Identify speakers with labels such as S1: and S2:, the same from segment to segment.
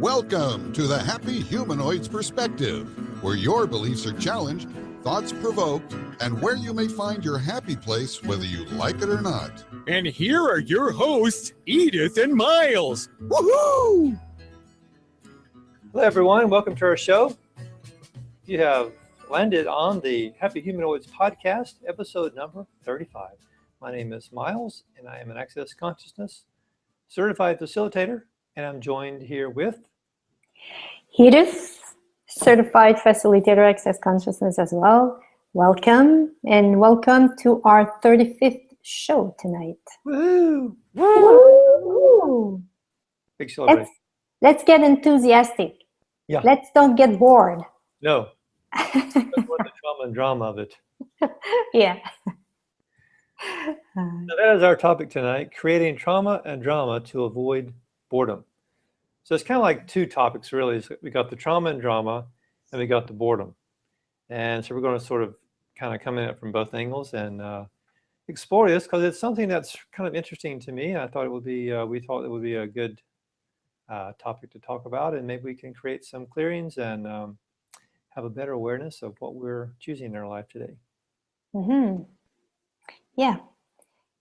S1: Welcome to the Happy Humanoid's Perspective, where your beliefs are challenged, thoughts provoked, and where you may find your happy place whether you like it or not.
S2: And here are your hosts, Edith and Miles. Woohoo!
S3: Hello, everyone. Welcome to our show. You have landed on the Happy Humanoids podcast, episode number 35. My name is Miles, and I am an Access Consciousness certified facilitator, and I'm joined here with
S4: Edith, certified facilitator, Access Consciousness as well. Welcome, and welcome to our 35th show tonight.
S3: Woo!
S4: Woo!
S3: Big celebration.
S4: Let's get enthusiastic.
S3: Yeah.
S4: Let's don't get bored.
S3: No. That's what the trauma and drama of it.
S4: Yeah.
S3: So that is our topic tonight, creating trauma and drama to avoid boredom. So it's kind of like two topics, really. So we got the trauma and drama, and we got the boredom. And so we're going to sort of kind of come in it from both angles and explore this because it's something that's kind of interesting to me. I thought it would be, we thought it would be a good topic to talk about, and maybe we can create some clearings and have a better awareness of what we're choosing in our life today.
S4: Mm-hmm. Yeah.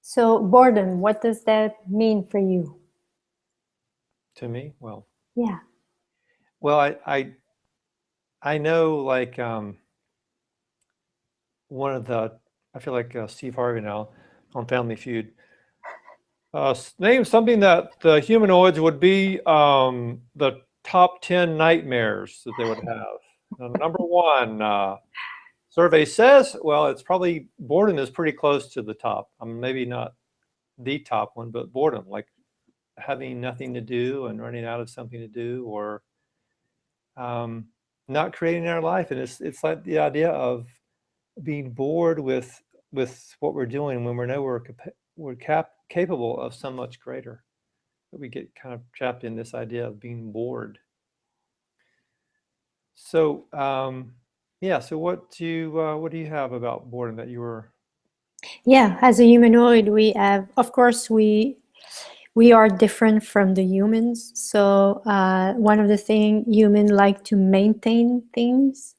S4: So boredom, what does that mean for you?
S3: To me, well,
S4: yeah.
S3: Well, I know, like one of the, I feel like Steve Harvey now on Family Feud. Name something that the humanoids would be the top 10 nightmares that they would have. Number one, survey says, well, it's probably boredom is pretty close to the top. Maybe not the top one, but boredom, like having nothing to do and running out of something to do, or not creating our life. And it's like the idea of being bored with what we're doing when we know we're capable of so much greater. But we get kind of trapped in this idea of being bored. So yeah. So what do you have about boredom that you were?
S4: Yeah, as a humanoid, we have, of course, we are different from the humans. So one of the things humans like to maintain things.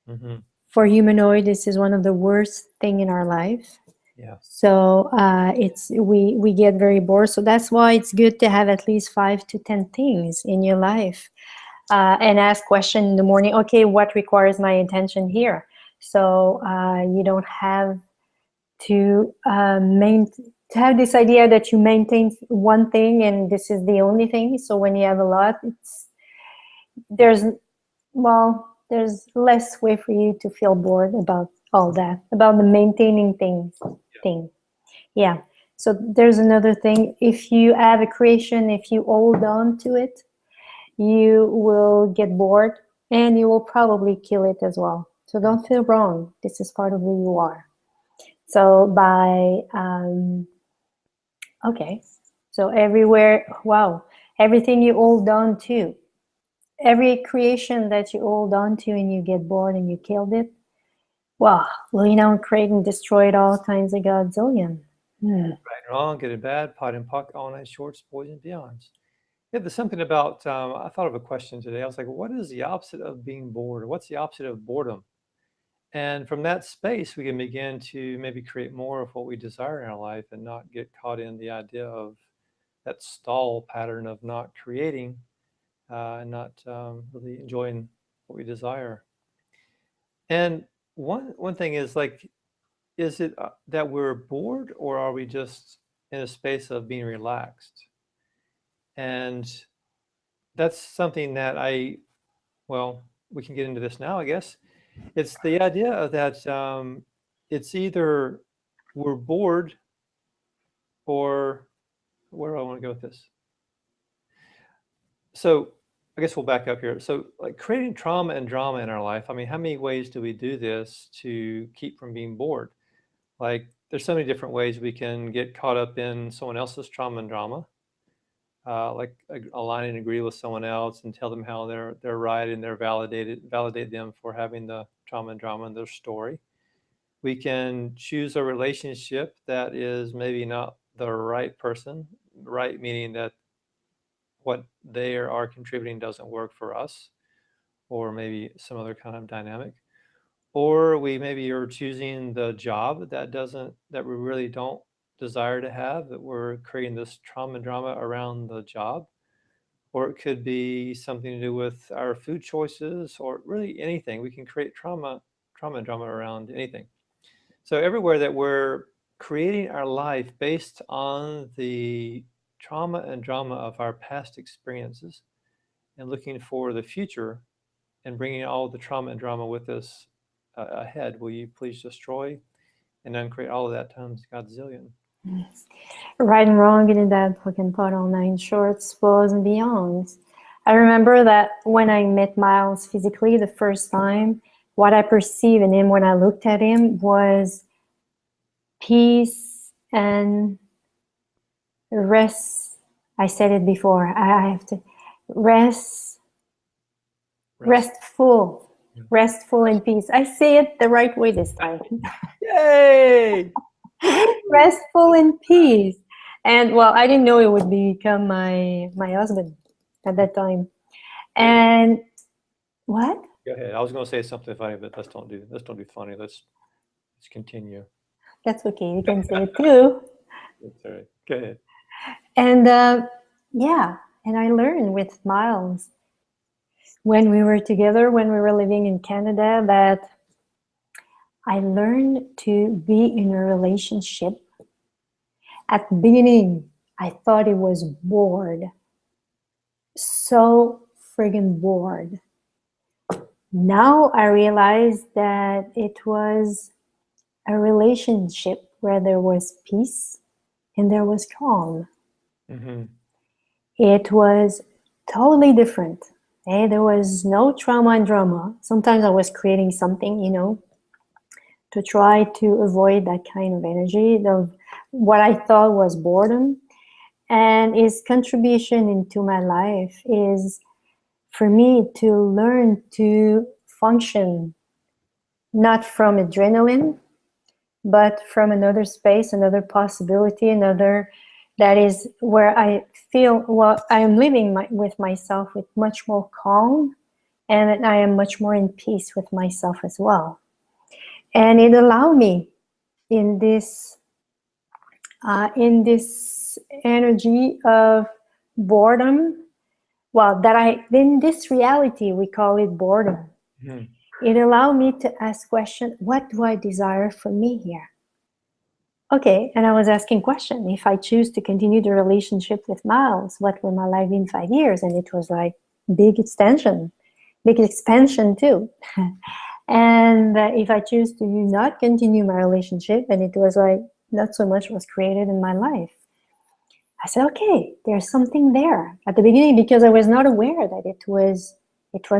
S3: Mm-hmm.
S4: For humanoid, this is one of the worst thing in our life.
S3: Yeah.
S4: So we get very bored. So that's why it's good to have at least 5 to 10 things in your life, and ask question in the morning. Okay, what requires my attention here? So you don't have to have this idea that you maintain one thing and this is the only thing. So when you have a lot, there's less way for you to feel bored about all that, about the maintaining things thing. Yeah. So there's another thing. If you have a creation, if you hold on to it, you will get bored and you will probably kill it as well. So don't feel wrong. This is part of who you are. So okay. So everywhere, everything you hold on to, every creation that you hold on to and you get bored and you killed it, create and destroy it all times a godzillion.
S3: Right and wrong, good and bad, pot and puck, all night shorts, boys and beyonds. Yeah, there's something about, I thought of a question today. I was like, what is the opposite of being bored? Or what's the opposite of boredom? And from that space, we can begin to maybe create more of what we desire in our life and not get caught in the idea of that stall pattern of not creating and not really enjoying what we desire. And one thing is, like, is it that we're bored, or are we just in a space of being relaxed? And that's something that we can get into this now, I guess. It's the idea that it's either we're bored, or where do I want to go with this? So I guess we'll back up here. So, like, creating trauma and drama in our life, I mean, how many ways do we do this to keep from being bored? Like, there's so many different ways we can get caught up in someone else's trauma and drama. Like align and agree with someone else and tell them how they're right and validate them for having the trauma and drama in their story. We can choose a relationship that is maybe not the right person, right meaning that what they are contributing doesn't work for us, or maybe some other kind of dynamic. Or we maybe are choosing the job that we really don't desire to have, that we're creating this trauma and drama around the job. Or it could be something to do with our food choices, or really anything. We can create trauma and drama around anything. So everywhere that we're creating our life based on the trauma and drama of our past experiences, and looking for the future and bringing all the trauma and drama with us ahead, will you please destroy and uncreate all of that times Godzillion?
S4: Yes. Right and wrong, getting that fucking pot all nine shorts, spoils and beyonds. I remember that when I met Miles physically the first time, what I perceived in him when I looked at him was peace and rest. I said it before. I have to restful, restful in peace. I say it the right way this time.
S3: Yay!
S4: Restful in peace. And well, I didn't know it would become my husband at that time. And what?
S3: Go ahead. I was going to say something funny, but let's don't do funny. Let's continue.
S4: That's okay. You can say it too.
S3: That's all right. Go ahead.
S4: And yeah, and I learned with Miles when we were together, when we were living in Canada, that I learned to be in a relationship. At the beginning, I thought it was bored. So friggin' bored. Now I realize that it was a relationship where there was peace and there was calm.
S3: Mm-hmm.
S4: It was totally different. There was no trauma and drama. Sometimes I was creating something, to try to avoid that kind of energy of what I thought was boredom. And his contribution into my life is for me to learn to function not from adrenaline, but from another space, another possibility, that is where I feel, well, I am living with myself with much more calm, and I am much more in peace with myself as well. And it allowed me in this energy of boredom, well, in this reality, we call it boredom. Mm-hmm. It allowed me to ask questions, what do I desire for me here? Okay, and I was asking questions. If I choose to continue the relationship with Miles, what will my life be in 5 years? And it was like big expansion too. And if I choose to not continue my relationship, and it was like not so much was created in my life. I said, okay, there's something there at the beginning, because I was not aware that it was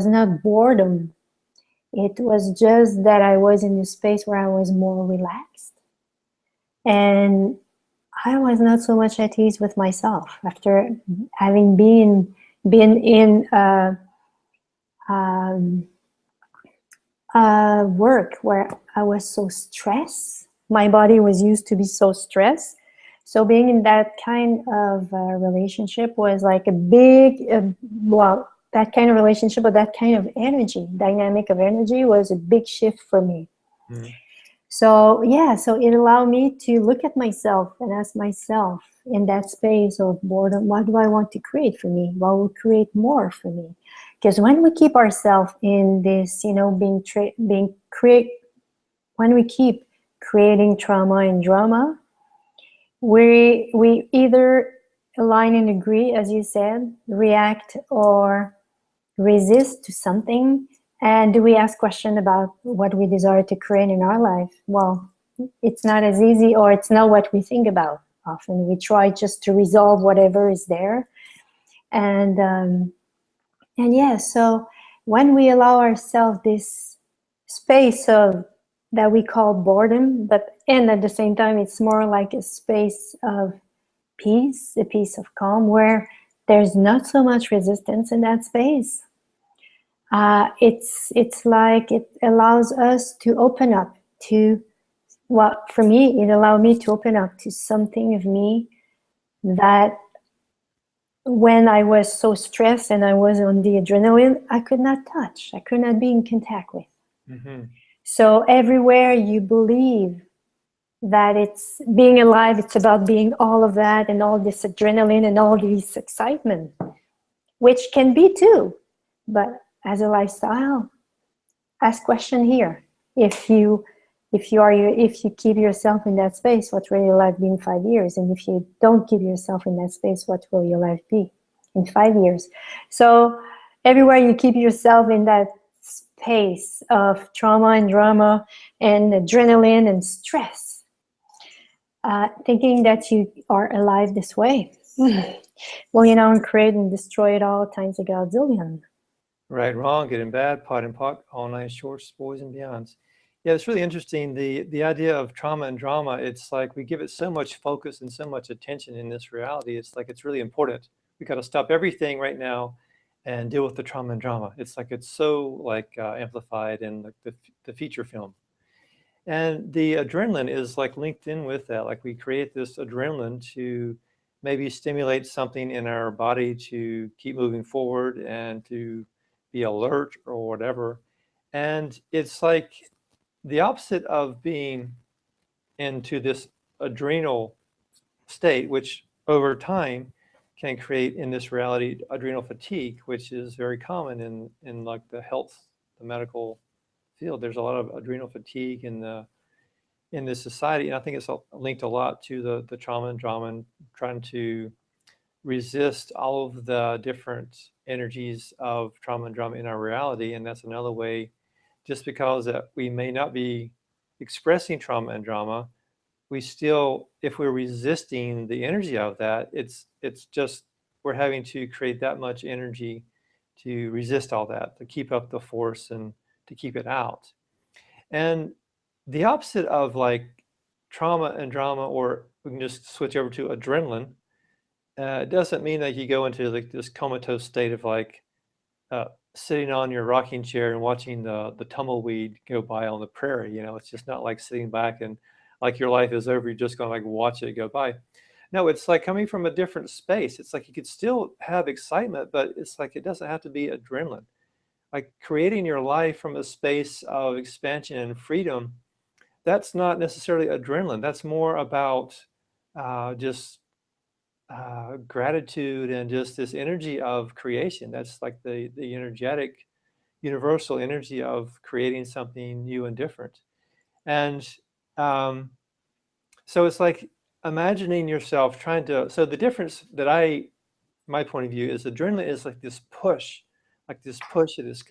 S4: not boredom. It was just that I was in a space where I was more relaxed. And I was not so much at ease with myself after having been in work where I was so stressed. My body was used to be so stressed. So being in that kind of relationship was like a big, that kind of relationship, but that kind of energy, dynamic of energy, was a big shift for me. Mm-hmm. So it allowed me to look at myself and ask myself in that space of boredom, what do I want to create for me? What will create more for me? Because when we keep ourselves in this, when we keep creating trauma and drama, we either align and agree, as you said, react or resist to something. And do we ask questions about what we desire to create in our life? Well, it's not as easy, or it's not what we think about. Often we try just to resolve whatever is there. And so when we allow ourselves this space of that we call boredom, and at the same time, it's more like a space of peace, a piece of calm, where there's not so much resistance in that space. It's like it allows us to open up to, well, for me, it allowed me to open up to something of me that when I was so stressed and I was on the adrenaline, I could not touch. I could not be in contact with.
S3: Mm-hmm.
S4: So everywhere you believe that it's being alive, it's about being all of that and all this adrenaline and all this excitement, which can be too, but as a lifestyle, ask question here. If you keep yourself in that space, what will your life be in 5 years? And if you don't keep yourself in that space, what will your life be in 5 years? So everywhere you keep yourself in that space of trauma and drama and adrenaline and stress, thinking that you are alive this way, well, create and destroy it all times a godzillion.
S3: Right, wrong, good and bad, pot and pock, all night shorts, boys and beyonds. Yeah, it's really interesting. The idea of trauma and drama, it's like we give it so much focus and so much attention in this reality. It's like it's really important. We got to stop everything right now and deal with the trauma and drama. It's like it's so like amplified in the feature film. And the adrenaline is like linked in with that. Like we create this adrenaline to maybe stimulate something in our body to keep moving forward and to be alert or whatever. And it's like the opposite of being into this adrenal state, which over time can create in this reality adrenal fatigue, which is very common in like the medical field. There's a lot of adrenal fatigue in this society, and I think it's linked a lot to the trauma and drama and trying to resist all of the different energies of trauma and drama in our reality. And that's another way, just because that we may not be expressing trauma and drama, we still, if we're resisting the energy of that, it's just we're having to create that much energy to resist all that, to keep up the force and to keep it out. And the opposite of like trauma and drama, or we can just switch over to adrenaline. It doesn't mean that you go into like this comatose state of like sitting on your rocking chair and watching the tumbleweed go by on the prairie. It's just not like sitting back and like your life is over. You're just gonna like watch it go by. No, it's like coming from a different space. It's like you could still have excitement, but it's like it doesn't have to be adrenaline. Like creating your life from a space of expansion and freedom, that's not necessarily adrenaline. That's more about just gratitude and just this energy of creation. That's like the energetic, universal energy of creating something new and different. And so it's like imagining yourself trying to. So the difference that my point of view is adrenaline is like this push, it is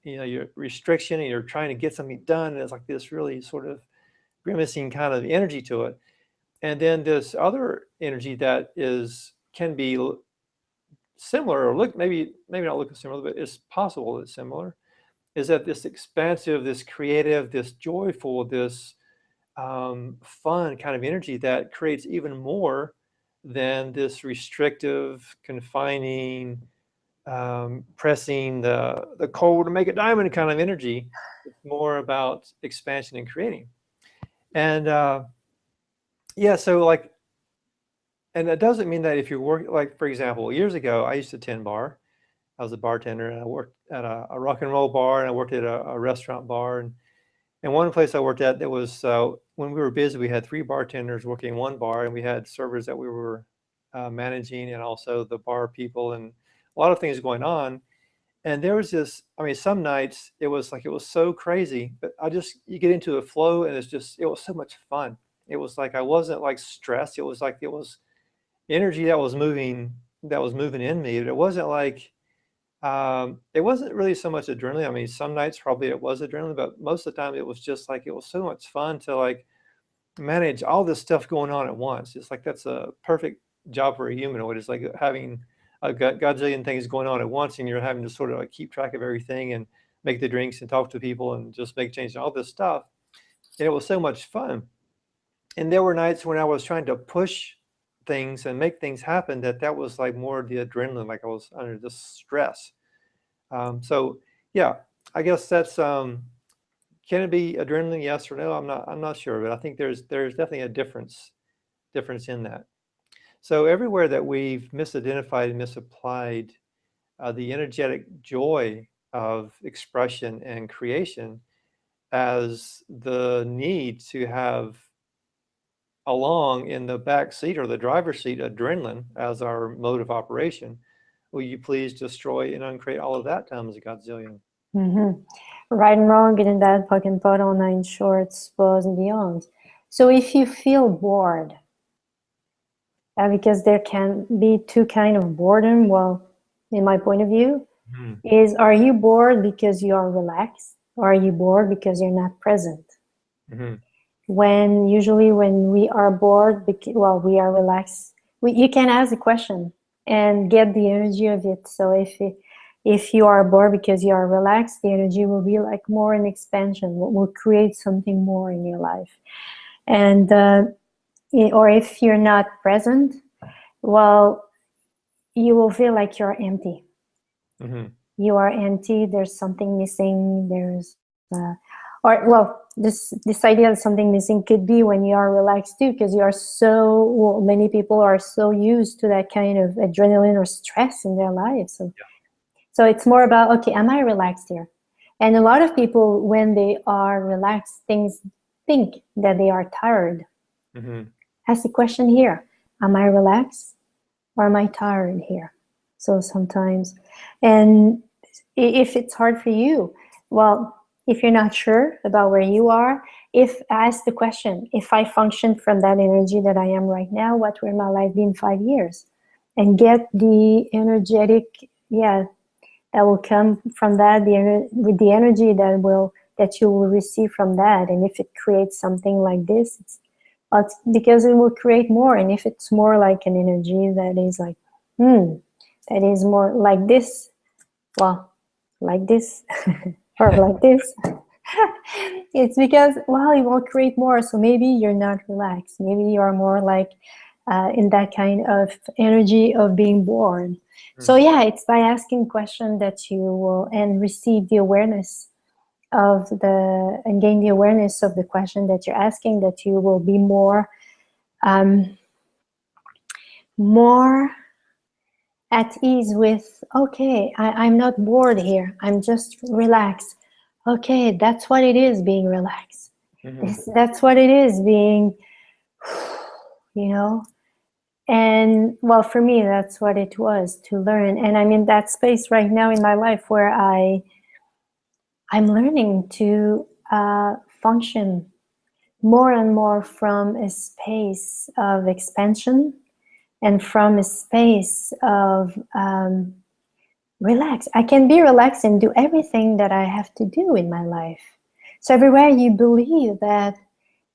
S3: your restriction, and you're trying to get something done. And it's like this really sort of grimacing kind of energy to it. And then this other energy that can be similar, or maybe not look similar, but it's possible it's similar, is that this expansive, this creative, this joyful, this fun kind of energy that creates even more than this restrictive, confining, pressing the coal to make a diamond kind of energy. It's more about expansion and creating. And yeah, so like, and that doesn't mean that if you're working, like for example, years ago, I used to tend bar. I was a bartender, and I worked at a rock and roll bar, and I worked at a restaurant bar. And one place I worked at, that was when we were busy, we had 3 bartenders working in one bar, and we had servers that we were managing, and also the bar people, and a lot of things going on. And there was this, I mean, some nights it was so crazy, but you get into a flow, and it was so much fun. It was like I wasn't like stressed. It was like it was energy that was moving in me. It wasn't like it wasn't really so much adrenaline. I mean, some nights probably it was adrenaline, but most of the time it was just like it was so much fun to like manage all this stuff going on at once. It's like that's a perfect job for a humanoid. It's like having a gazillion things going on at once, and you're having to sort of like keep track of everything and make the drinks and talk to people and just make changes, all this stuff. And it was so much fun. And there were nights when I was trying to push things and make things happen that was like more the adrenaline, like I was under this stress. So yeah, I guess that's can it be adrenaline, yes or no? I'm not sure, but I think there's definitely a difference in that. So everywhere that we've misidentified and misapplied the energetic joy of expression and creation as the need to have along in the back seat or the driver's seat adrenaline as our mode of operation, will you please destroy and uncreate all of that times a godzillion?
S4: Right and wrong, good and bad, puck and pot, all nine shorts, bows and beyond. So if you feel bored, because there can be two kind of boredom, well, in my point of view, is are you bored because you are relaxed, or are you bored because you're not present? Usually when we are bored, well, we are relaxed, you can ask a question and get the energy of it. So if you are bored because you are relaxed, the energy will be like more in expansion, will create something more in your life. And or if you're not present, well, you will feel like you're empty. You are empty, there's something missing, there's this idea of something missing could be when you are relaxed too, because you are many people are so used to that kind of adrenaline or stress in their lives. So it's more about, okay, am I relaxed here? And a lot of people, when they are relaxed, think that they are tired. Ask the question here, am I relaxed or am I tired here? So sometimes, and if it's hard for you, well, if you're not sure about where you are, ask the question, if I function from that energy that I am right now, what will my life be in 5 years? And get the energetic, that will come from that, with the energy that you will receive from that. And if it creates something like this, it's because it will create more. And if it's more like an energy that is like, that is more like this, well, like this, or like this, it's because, well, it will create more. So maybe you're not relaxed. Maybe you're more like in that kind of energy of being born. So yeah, it's by asking questions that you will and receive the awareness of and gain the awareness of the question that you're asking, that you will be more at ease with, okay, I'm not bored here, I'm just relaxed. Okay, that's what it is, being relaxed. That's what it is, being, and well, for me, that's what it was, to learn. And I'm in that space right now in my life where I'm learning to function more and more from a space of expansion and from a space of relax. I can be relaxed and do everything that I have to do in my life. So everywhere you believe that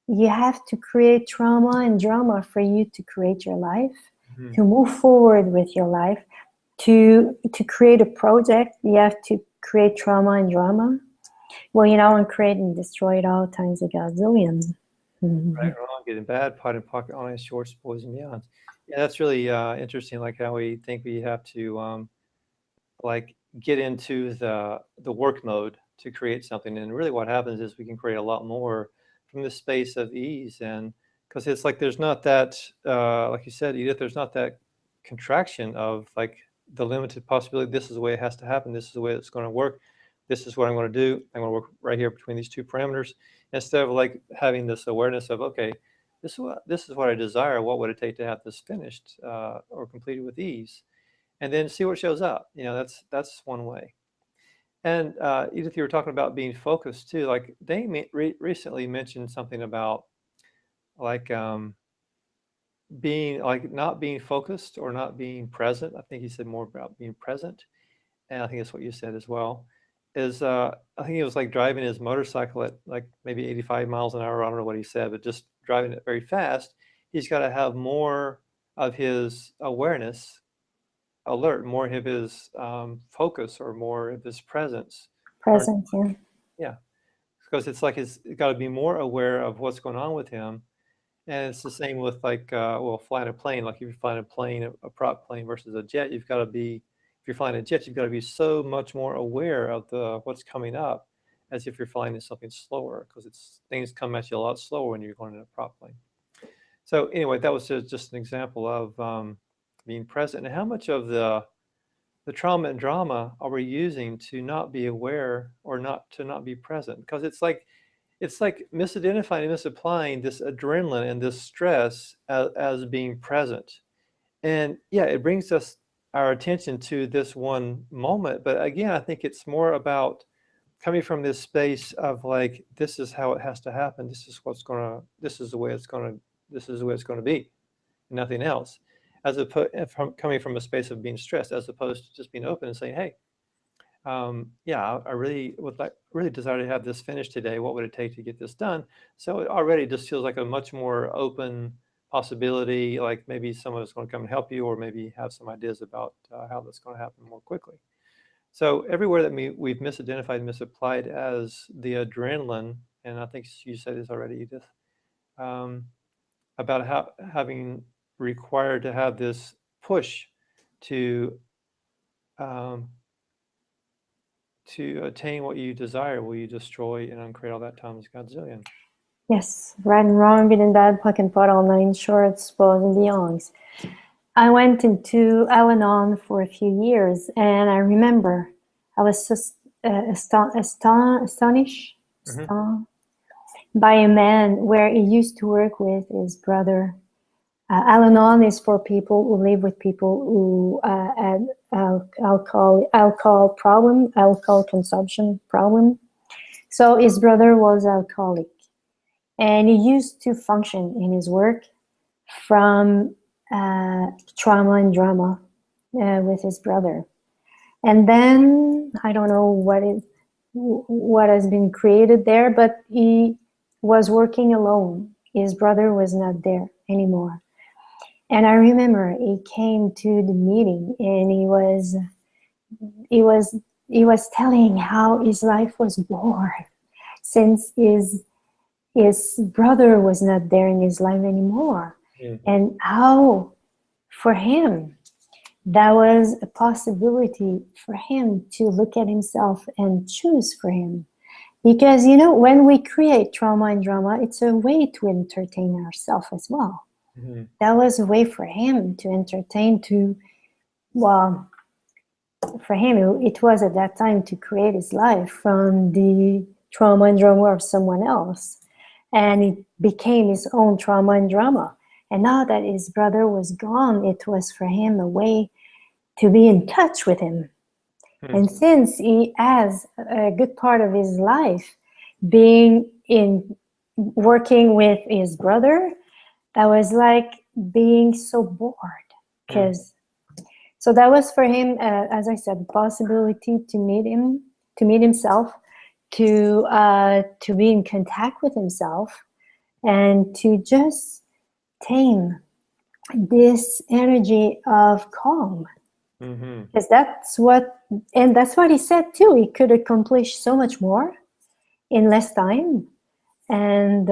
S4: you have to create trauma and drama for you to create your life, to move forward with your life, to create a project, you have to create trauma and drama. Well, and create and destroy it all times a godzillion.
S3: Right, wrong, good and bad, pot and pocket, on ice, shorts, boys and beyonds. Yeah, that's really interesting, like how we think we have to like get into the work mode to create something. And really what happens is we can create a lot more from the space of ease. And because it's like there's not that, like you said, Edith, there's not that contraction of like the limited possibility, this is the way it has to happen, this is the way it's going to work, this is what I'm going to do, I'm going to work right here between these two parameters, instead of like having this awareness of, okay, this is what I desire, what would it take to have this finished or completed with ease, and then see what shows up. That's one way. And Edith, you were talking about being focused too. Like they recently mentioned something about like being like not being focused or not being present. I think he said more about being present, and I think that's what you said as well. Is I think he was like driving his motorcycle at like maybe 85 miles an hour. I don't know what he said, but just driving it very fast. He's got to have more of his awareness alert, more of his focus, or more of his presence. Yeah, because it's like he's got to be more aware of what's going on with him. And it's the same with like, flying a plane. Like if you're flying a plane, a prop plane versus a jet, you've got to be, if you're flying a jet, you've got to be so much more aware of what's coming up as if you're flying in something slower, because things come at you a lot slower when you're going in a prop plane. So anyway, that was just an example of being present, and how much of the trauma and drama are we using to not be aware or not be present? Because it's like misidentifying and misapplying this adrenaline and this stress as being present. And yeah, it brings us our attention to this one moment. But again, I think it's more about coming from this space of like, this is how it has to happen. This is the way it's gonna be, nothing else. As opposed from coming from a space of being stressed, as opposed to just being open and saying, hey, yeah, I really really desire to have this finished today. What would it take to get this done? So it already just feels like a much more open possibility, like maybe someone is going to come and help you, or maybe have some ideas about how that's going to happen more quickly. So everywhere that we've misidentified and misapplied as the adrenaline, and I think you said this already, Edith, um, about how having required to have this push to um, attain what you desire, will you destroy and uncreate all that times Godzillion?
S4: Yes, right and wrong, good and bad, puck and pot, all nine shorts, spoils and beyonds. I went into Al-Anon for a few years, and I remember I was just astonished by a man where he used to work with his brother. Al-Anon is for people who live with people who had alcohol consumption problem. So his brother was alcoholic, and he used to function in his work from trauma and drama with his brother. And then I don't know what has been created there, but he was working alone. His brother was not there anymore. And I remember he came to the meeting, and he was telling how his life was bored since his brother was not there in his life anymore. And how for him that was a possibility for him to look at himself and choose for him. Because, you know, when we create trauma and drama, it's a way to entertain ourselves as well. That was a way for him to entertain, well, for him, it was at that time to create his life from the trauma and drama of someone else. And it became his own trauma and drama. And now that his brother was gone, it was for him a way to be in touch with him. And since he has a good part of his life working with his brother, that was like being so bored. So that was for him, as I said, the possibility to meet him, to meet himself, to be in contact with himself, and to just tame this energy of calm. Because that's what he said too. He could accomplish so much more in less time. And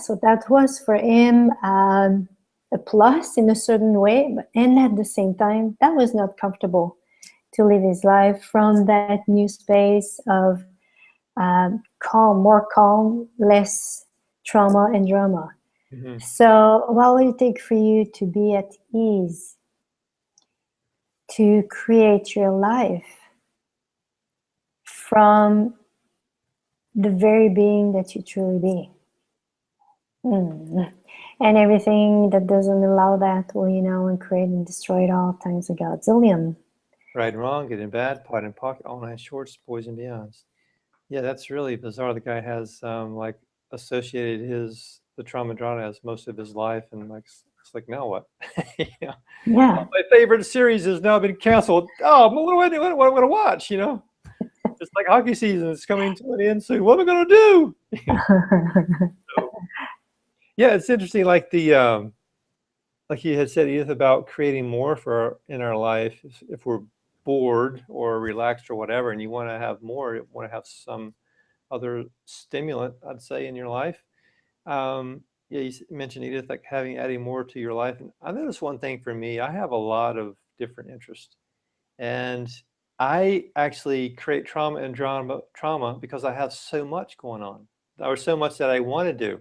S4: so that was for him a plus in a certain way, and at the same time, that was not comfortable to live his life from that new space of calm, more calm, less trauma and drama. So what will it take for you to be at ease, to create your life from the very being that you truly be? And everything that doesn't allow that will, and create and destroy it all times a Godzillion.
S3: Right and wrong, good and bad, pot and pocket, all nine shorts, boys and beyonds. Yeah, that's really bizarre. The guy has like associated the trauma drama as most of his life, and like it's like, now what?
S4: Yeah.
S3: My favorite series has now been canceled. Oh, what am I going to watch? It's like hockey season. It's coming to an end soon. What am I going to do? So, yeah, it's interesting. Like like you had said, Edith, about creating more in our life. If we're bored or relaxed or whatever, and you want to have more, you want to have some other stimulant, I'd say, in your life. Yeah, you mentioned, Edith, like adding more to your life. And I noticed one thing for me, I have a lot of different interests, and I actually create trauma because I have so much going on. or so much that I want to do.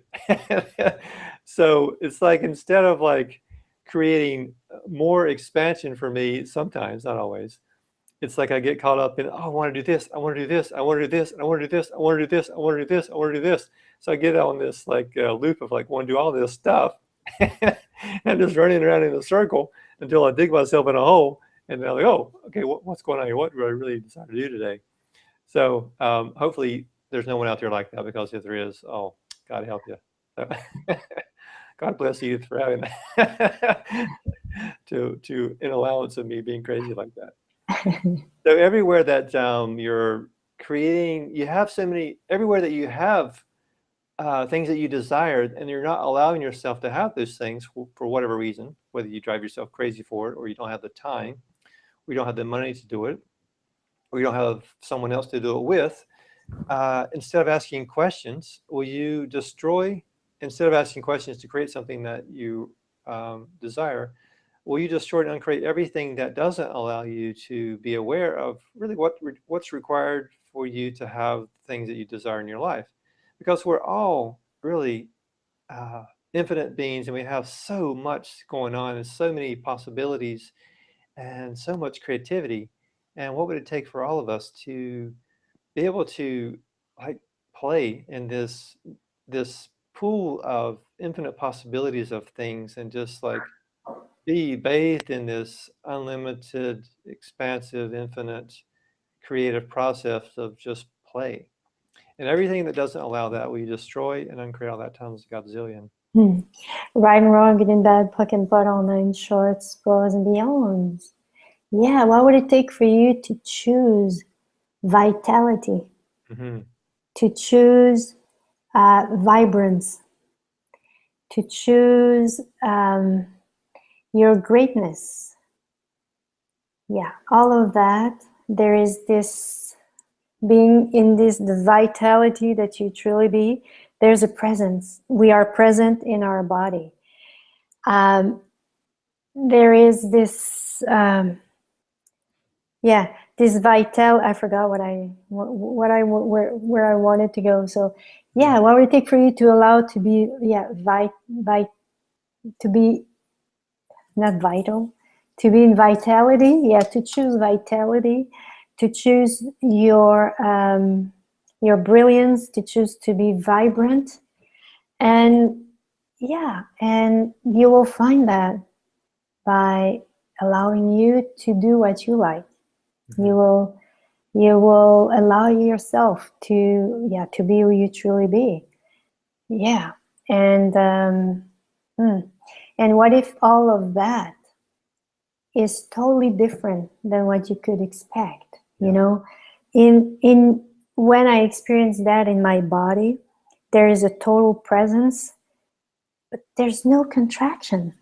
S3: So it's like, instead of like creating more expansion for me, sometimes, not always, it's like I get caught up in, oh, I want to do this, I want to do this, I want to do this, I want to do this, I want to do this, I want to do this, I want to do this. So I get on this like loop of like, want to do all this stuff, and just running around in a circle until I dig myself in a hole. And then I'm like, oh, okay, what's going on here? What do I really decide to do today? So hopefully there's no one out there like that, because if there is, oh, God help you. So, God bless you for having that to an allowance of me being crazy like that. So everywhere that you're creating, you have so many, everywhere that you have things that you desire, and you're not allowing yourself to have those things for whatever reason, whether you drive yourself crazy for it, or you don't have the time, or you don't have the money to do it, or you don't have someone else to do it with, instead of asking questions, will you destroy, instead of asking questions to create something that you desire, will you destroy and uncreate everything that doesn't allow you to be aware of really what's required for you to have things that you desire in your life? Because we're all really infinite beings, and we have so much going on and so many possibilities and so much creativity. And what would it take for all of us to be able to like play in this pool of infinite possibilities of things, and just like be bathed in this unlimited, expansive, infinite creative process of just play? And everything that doesn't allow that, we destroy and uncreate all that times a godzillion.
S4: Right and wrong, good and bad, puck and butt, all nine shorts, goes and beyonds. Yeah, what would it take for you to choose vitality, to choose vibrance, to choose your greatness? Yeah, all of that. There is this being in this, the vitality that you truly be. There's a presence. We are present in our body. There is this, this vital. I forgot where I wanted to go. So, yeah, what would it take for you to allow to be, to be not vital, to be in vitality? Yeah, to choose vitality, to choose your brilliance, to choose to be vibrant, and and you will find that by allowing you to do what you like. You will allow yourself to be who you truly be. Yeah. And what if all of that is totally different than what you could expect? You know, in when I experience that in my body, there is a total presence, but there's no contraction.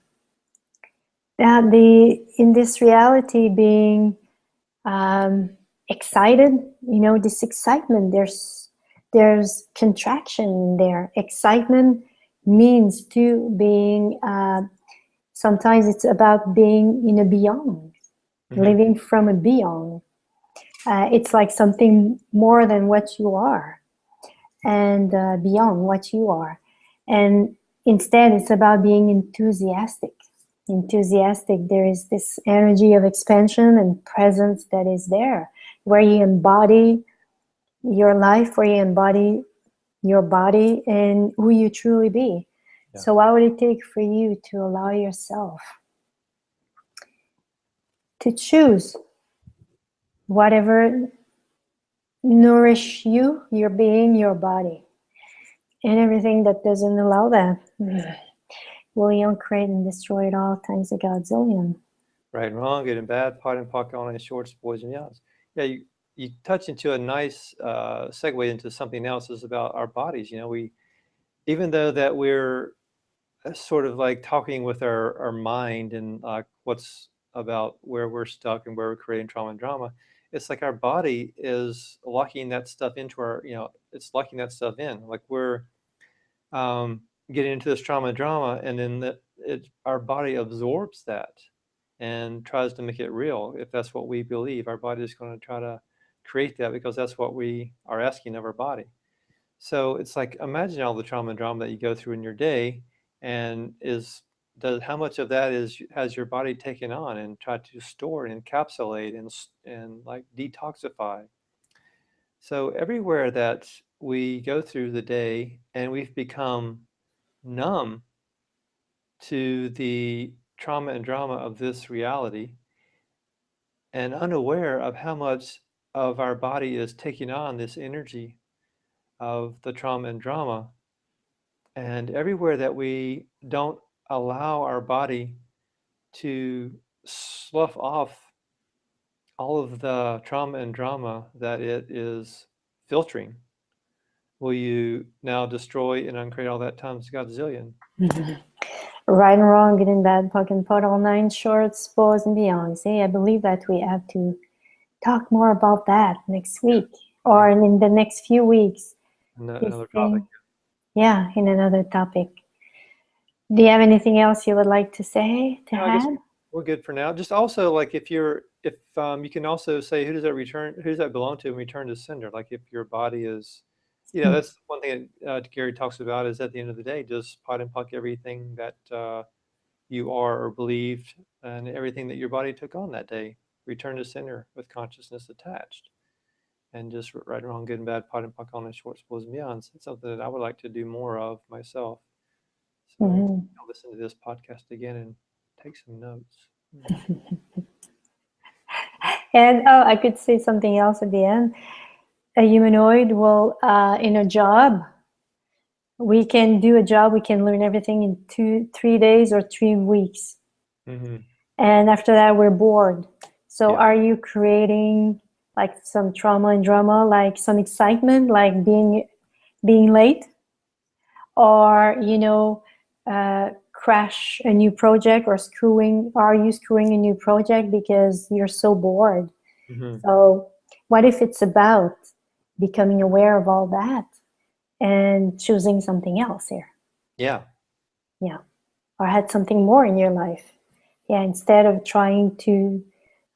S4: In this reality, being excited, this excitement, there's contraction there. Excitement means to being, sometimes it's about being in a beyond, living from a beyond. It's like something more than what you are, and beyond what you are. And instead, it's about being enthusiastic. There is this energy of expansion and presence that is there, where you embody your life, where you embody your body and who you truly be. So what would it take for you to allow yourself to choose whatever nourish you, your being, your body, and everything that doesn't allow that? Will you uncreate and destroy it all times a godzillion?
S3: Right and wrong, good and bad, pot and pocket, online shorts, boys and yas. Yeah, you touch into a nice segue into something else, is about our bodies. We, even though that we're sort of like talking with our mind, and what's about where we're stuck and where we're creating trauma and drama, it's like our body is locking that stuff into our, it's locking that stuff in. Like we're getting into this trauma and drama, and then our body absorbs that and tries to make it real. If that's what we believe, our body is going to try to create that, because that's what we are asking of our body. So it's like, imagine all the trauma and drama that you go through in your day, and how much of that has your body taken on and tried to store and encapsulate and like detoxify. So everywhere that we go through the day and we've become numb to the trauma and drama of this reality and unaware of how much of our body is taking on this energy of the trauma and drama. And everywhere that we don't allow our body to slough off all of the trauma and drama that it is filtering, will you now destroy and uncreate all that times Godzillion?
S4: Right and wrong, good and bad, puck and pot, all nine shorts, boys and beyond. See, I believe that we have to talk more about that next week or in the next few weeks.
S3: Another topic.
S4: Yeah, in another topic. Do you have anything else you would like to say to
S3: I guess
S4: add?
S3: we're good for now. Just also, like, if you can also say, who does that belong to, and return to sender. Like, if your body is, that's one thing that Gary talks about, is at the end of the day, just pot and puck everything that you are or believed, and everything that your body took on that day. Return to sender with consciousness attached, and just right, wrong, good and bad, pot and puck all night shorts, boys and beyonds. It's something that I would like to do more of myself. So I'll listen to this podcast again and take some notes.
S4: And I could say something else at the end. A humanoid will, in a job, we can do a job, we can learn everything in 2-3 days or 3 weeks.
S3: Mm-hmm.
S4: And after that, we're bored. So are you creating like some trauma and drama, like some excitement, like being late? Or, crash a new project, or are you screwing a new project because you're so bored?
S3: Mm-hmm.
S4: So what if it's about becoming aware of all that and choosing something else here? Yeah. Or had something more in your life. Instead of trying to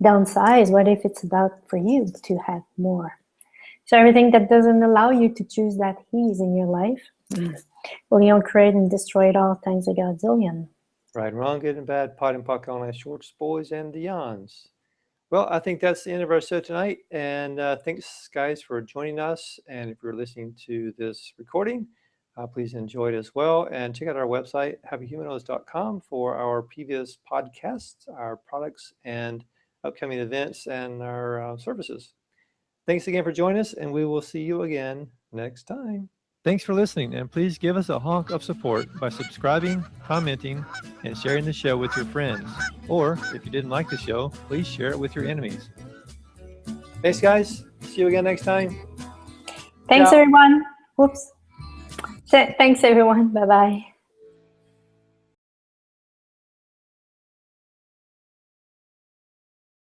S4: downsize, what if it's about for you to have more? So everything that doesn't allow you to choose that ease in your life, will create and destroy it all times a Godzillion.
S3: Right and wrong, good and bad, pot and puck, all night shorts, boys and beyonds. Well, I think that's the end of our show tonight. And thanks, guys, for joining us. And if you're listening to this recording, please enjoy it as well. And check out our website, happyhumanoids.com, for our previous podcasts, our products, and upcoming events, and our services. Thanks again for joining us, and we will see you again next time. Thanks for listening, and please give us a honk of support by subscribing, commenting, and sharing the show with your friends. Or, if you didn't like the show, please share it with your enemies. Thanks, guys. See you again next time.
S4: Thanks, everyone. Whoops. Thanks, everyone. Bye-bye.